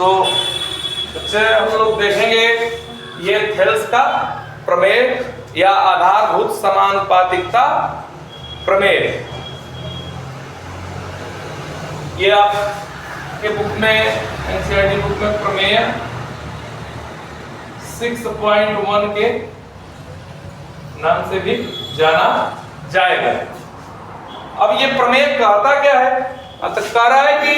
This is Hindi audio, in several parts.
तो सबसे हम लोग देखेंगे ये थेल्स का प्रमेय या आधारभूत समानुपातिकता प्रमेय। ये आपके बुक में एनसीईआरटी बुक में प्रमेय 6.1 के नाम से भी जाना जाएगा। अब ये प्रमेय कहता क्या है? कह रहा है कि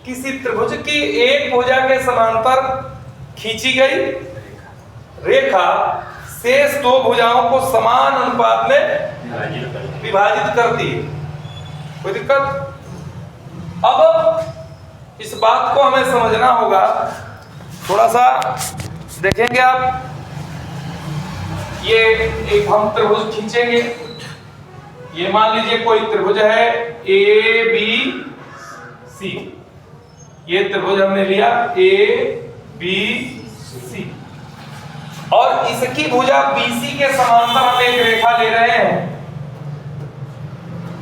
किसी त्रिभुज की एक भुजा के समांतर खींची गई रेखा शेष दो भुजाओं को समान अनुपात में विभाजित करती है। कोई दिक्कत? अब इस बात को हमें समझना होगा। थोड़ा सा देखेंगे आप, ये एक हम त्रिभुज खींचेंगे। ये मान लीजिए कोई त्रिभुज है ए बी सी। ये त्रिभुज हमने लिया ए बी सी और इसकी भुजा BC के समांतर हम एक रेखा ले रहे हैं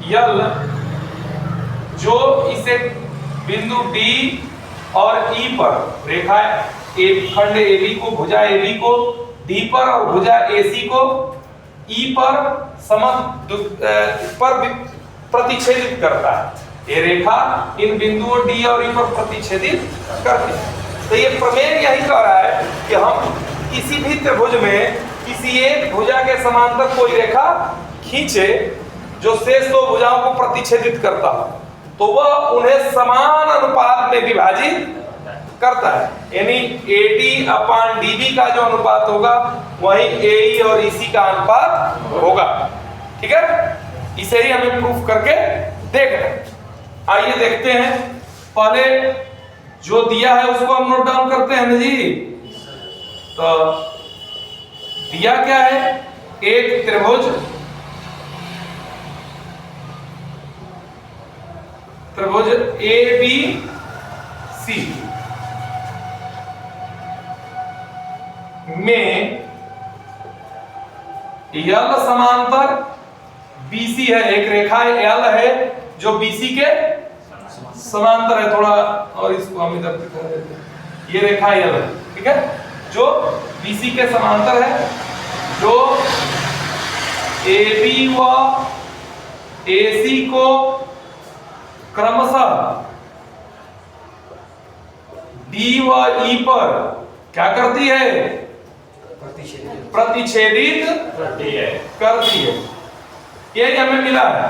यल, जो इसे बिंदु D और E पर रेखा खंड AB को, भुजा AB को D पर और भुजा AC को E पर प्रतिच्छेदित करता है। ये रेखा इन बिंदुओं D और E पर प्रतिच्छेदित करती है। तो ये प्रमेय यही कह रहा है कि हम किसी भी त्रिभुज में किसी एक भुजा के समांतर कोई रेखा खींचे जो शेष दो भुजाओं को प्रतिच्छेदित करता हो, तो वह उन्हें समान अनुपात में विभाजित करता है। यानी AD/DB का जो अनुपात होगा वही AE और EC का अनुपात होगा। ठीक है, इसे ही हमें प्रूफ करके देखना है। आइए देखते हैं। पहले जो दिया है उसको हम नोट डाउन करते हैं ना जी। तो दिया क्या है? एक त्रिभुज ABC में यल समांतर BC है। एक रेखा यल है जो BC के समांतर है। थोड़ा और इसको हम इधर दिखा देते हैं। ये रेखा यल है, ठीक है, जो BC के समांतर है, जो AB व AC को क्रमशः D व E पर क्या करती है? प्रतिच्छेदित करती है। यही हमें मिला है।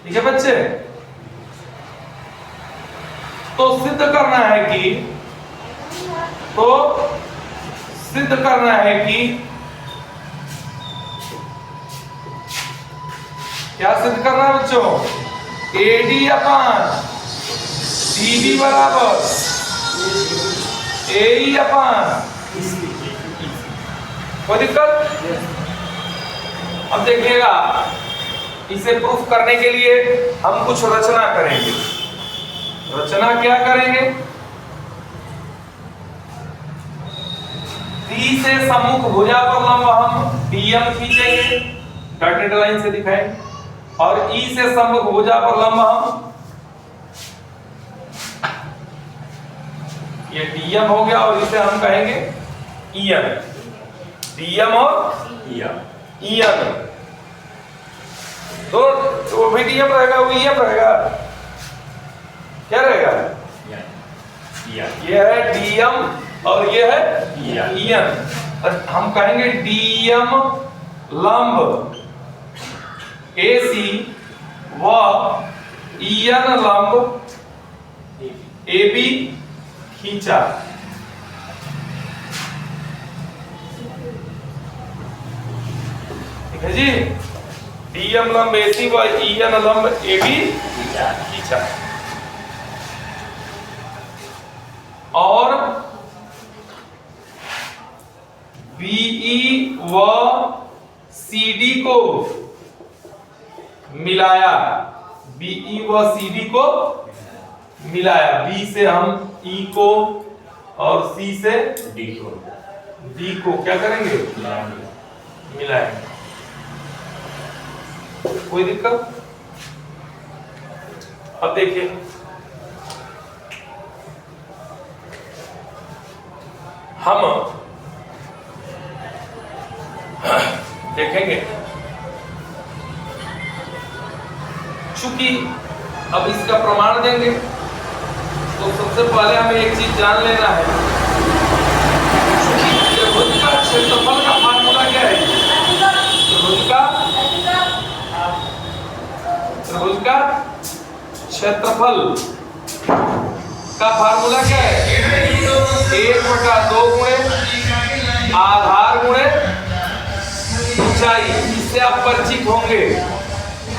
ठीक है बच्चे, तो सिद्ध करना है कि क्या सिद्ध करना है बच्चों? AD/DB बराबर AE/EC। कोई दिक्कत? अब देखिएगा, इसे प्रूफ करने के लिए हम कुछ रचना करेंगे। रचना क्या करेंगे? D से सम्मुख भुजा पर लंब हम DM खींचेंगे, डॉटेड लाइन से दिखाएंगे, और E से सम्मुख भुजा पर लंब हम, ये DM हो गया और इसे हम कहेंगे EN। DM और EN तो वो भी DM रहेगा, वो EM रहेगा। क्या रहेगा? ये है DM और ये है EN। हम कहेंगे DM लंब AC व EN लंब AB खींचा। ठीक है जी, DM लंब AC व EN लंब AB खींचा। और BE व CD को मिलाया। BE व CD को मिलाया। B से हम E को और C से D को क्या करेंगे? मिलाएंगे। कोई दिक्कत? अब देखिए, हम देखेंगे, चूंकि अब इसका प्रमाण देंगे तो सबसे पहले हमें एक चीज जान लेना है, त्रिभुज का क्षेत्रफल का फार्मूला क्या है? त्रिभुज का क्षेत्रफल का फार्मूला क्या है? 1/2 गुणे आधार गुणे ऊंचाई। इससे आप परिचित होंगे,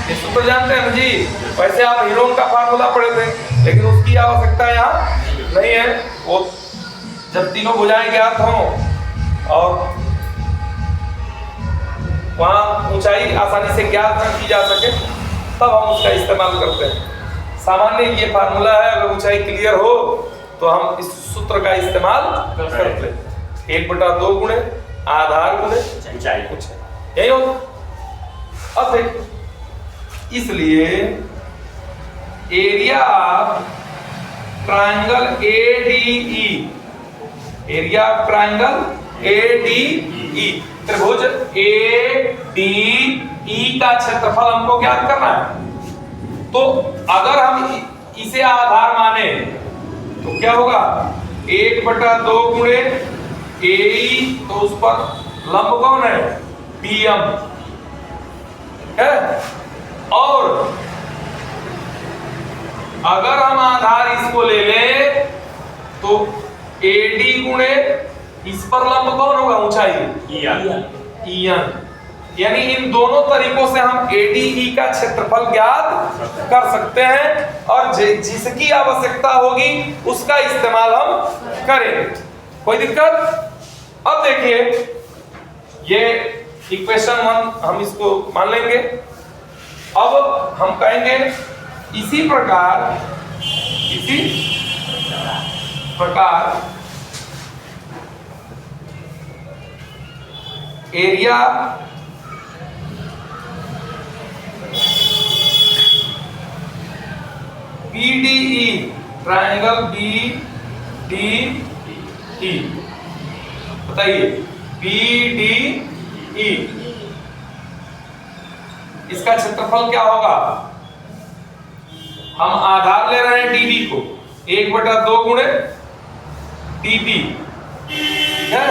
इसको तो जानते हैं जी। वैसे आप हीरोन का फार्मूला पढ़े थे, लेकिन उसकी आवश्यकता यहाँ नहीं है। वो जब तीनों भुजाएं ज्ञात हों और वहां ऊंचाई आसानी से ज्ञात न की जा सके, तब हम उसका इस्तेमाल करते हैं। सामान्य ये फार्मूला है, अगर ऊंचाई क्लियर हो तो हम इस सूत्र का इस्तेमाल करते हैं। 1/2 गुणे आधार गुणे ऊंचाई, यही हो। अब देखिए, इसलिए area of triangle ADE, area of triangle ADE, त्रिभुज ADE का क्षेत्रफल हमको ज्ञात करना है। तो अगर हम इसे आधार माने तो क्या होगा? 1/2 गुणे AE, तो उस पर लंब कौन है? PM है। और अगर हम आधार इसको ले लें तो AD गुणे इस पर लंब कौन होगा? ऊंचाई EN। यानी इन दोनों तरीकों से हम ADE का क्षेत्रफल ज्ञात कर सकते हैं, और जिसकी आवश्यकता होगी उसका इस्तेमाल हम करेंगे। कोई दिक्कत? अब देखिए, ये इक्वेशन 1 हम इसको मान लेंगे। अब हम कहेंगे इसी प्रकार एरिया PDE, ट्रायंगल BDE, बताइए PDE, इसका क्षेत्रफल क्या होगा? हम आधार ले रहे हैं DB को, 1/2 गुणे DB, ठीक है।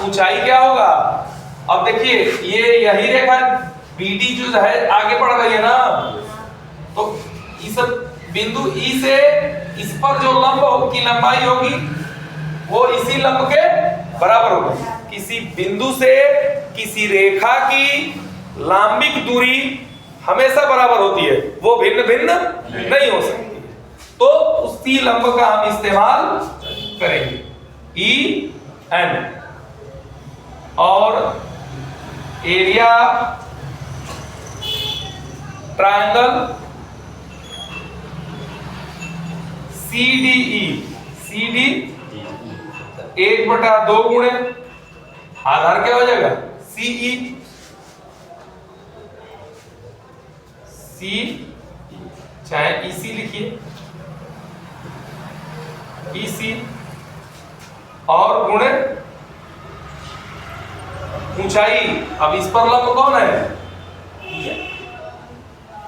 ऊंचाई क्या होगा? अब देखिए, ये यही रेखा BD जो है आगे बढ़ रही है ना, तो इस बिंदु E से इस पर जो लंब की लंबाई होगी वो इसी लंब के बराबर होगी। किसी बिंदु से किसी रेखा की लंबिक दूरी हमेशा बराबर होती है, वो भिन्न भिन्न नहीं हो सकती। तो उसी लंब का हम इस्तेमाल करेंगे, EN। और एरिया ट्रायंगल CDE, 1/2 गुणे आधार क्या हो जाएगा? CE, चाहे EC लिखिए, EC, और गुणे ऊंचाई। अब इस पर लंब कौन है?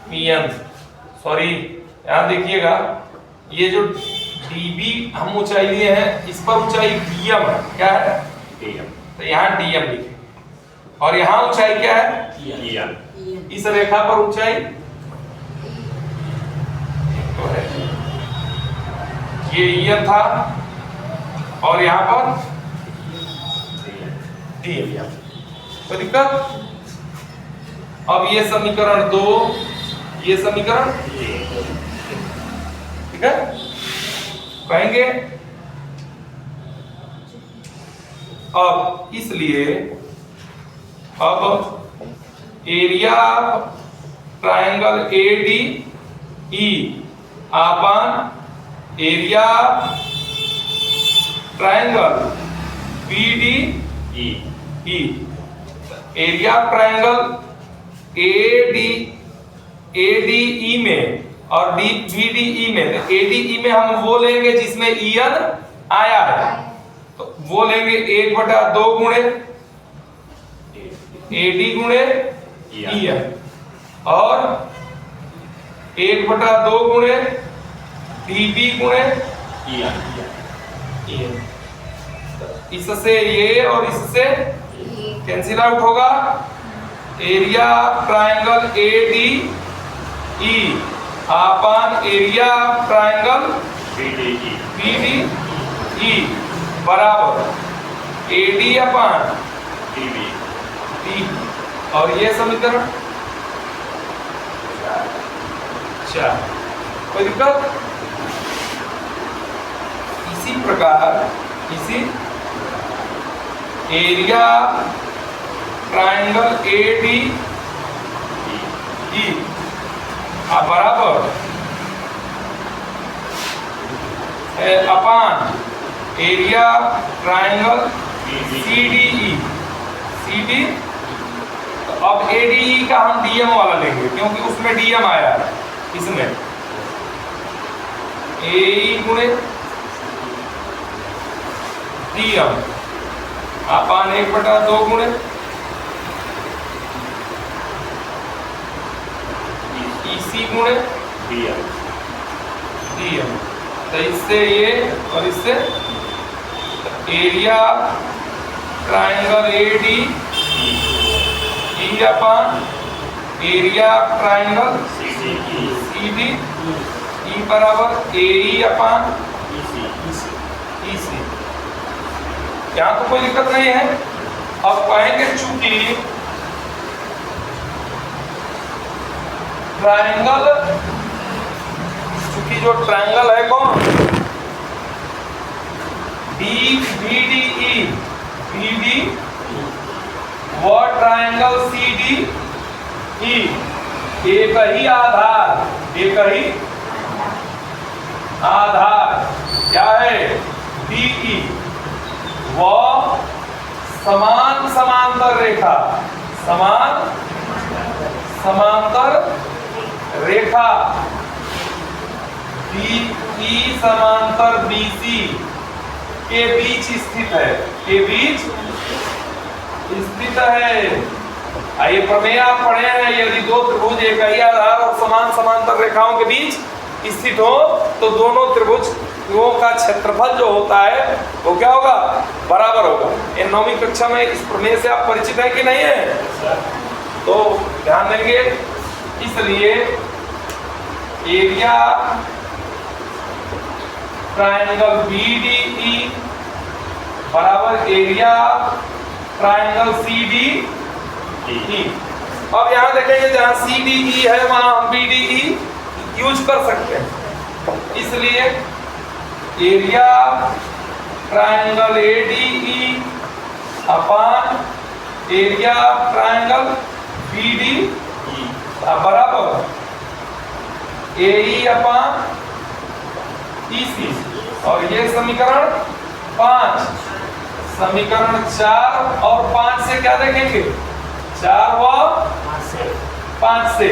PM। सॉरी, यहां देखिएगा, ये जो DB हम ऊंचाई लिए हैं, इस पर ऊंचाई DM है। क्या है? तो यहाँ DM लिखे, और यहाँ ऊंचाई क्या है? इस रेखा पर ऊंचाई तो है, ये EN था, और यहाँ पर DM। कोई दिक्कत? अब ये समीकरण 2, ये समीकरण, ठीक है, कहेंगे। अब इसलिए अब area triangle ADE upon area triangle BDE, area triangle ADE में और BDE में, ADE में हम वो लेंगे जिसमें EN आया है, वो लेंगे 1/2 गुणे AD गुणे EM और 1/2 गुणे DB गुणे EM। इससे ये और इससे कैंसिल आउट होगा। Area triangle ADE upon area triangle BDE बराबर AD अपॉन DB। और ये समीकरण 4। कोई दिक्कत? इसी प्रकार एरिया ट्रायंगल ADE बराबर अपॉन एरिया ट्रायंगल CDE। तो अब ADE का हम DM वाला लेंगे क्योंकि उसमें DM आया है, इसमें AE गुणे DM अपॉन 1/2 गुणे EC गुणे DM। तो इससे ये और इससे area triangle ADE upon area triangle CDE बराबर AE अपॉन EC। यहाँ तो कोई दिक्कत नहीं है। अब कहेंगे चूंकि ट्रायंगल, चूंकि जो ट्रायंगल है कौन BDE वो ट्रायंगल CDE एक ही आधार क्या है DE वो समांतर रेखा DE समांतर BC के बीच स्थित है। ये प्रमेय आप पढ़े हैं, यदि दो त्रिभुज एक ही आधार और समांतर रेखाओं के बीच स्थित हो तो दोनों त्रिभुजों का क्षेत्रफल जो होता है वो क्या होगा, बराबर होगा। ये 9वीं कक्षा में इस प्रमेय से आप परिचित है कि नहीं है? तो ध्यान देंगे। इसलिए एरिया ट्रायंगल BDE बराबर एरिया ट्रायंगल CDE। अब यहाँ देखेंगे जहाँ CDE है वहां हम BDE यूज कर सकते हैं। इसलिए area triangle ADE upon area triangle BDE बराबर AE अपॉन EC। और ये समीकरण 5। समीकरण 4 और 5 से क्या देखेंगे, 4 व 5 से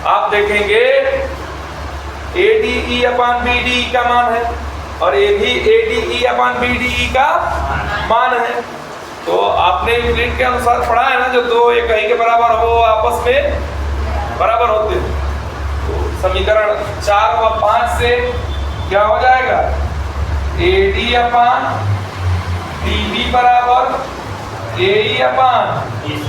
आप देखेंगे ADE अपॉन BDE का मान है और ये भी ADE अपॉन BDE का मान है। तो आपने यूक्लिड के अनुसार पढ़ा है ना, जो दो एक ही के बराबर हो आपस में बराबर होते हैं। तो समीकरण 4 व 5 से क्या हो जाएगा, AD अपॉन DB बराबर AE अपॉन EC।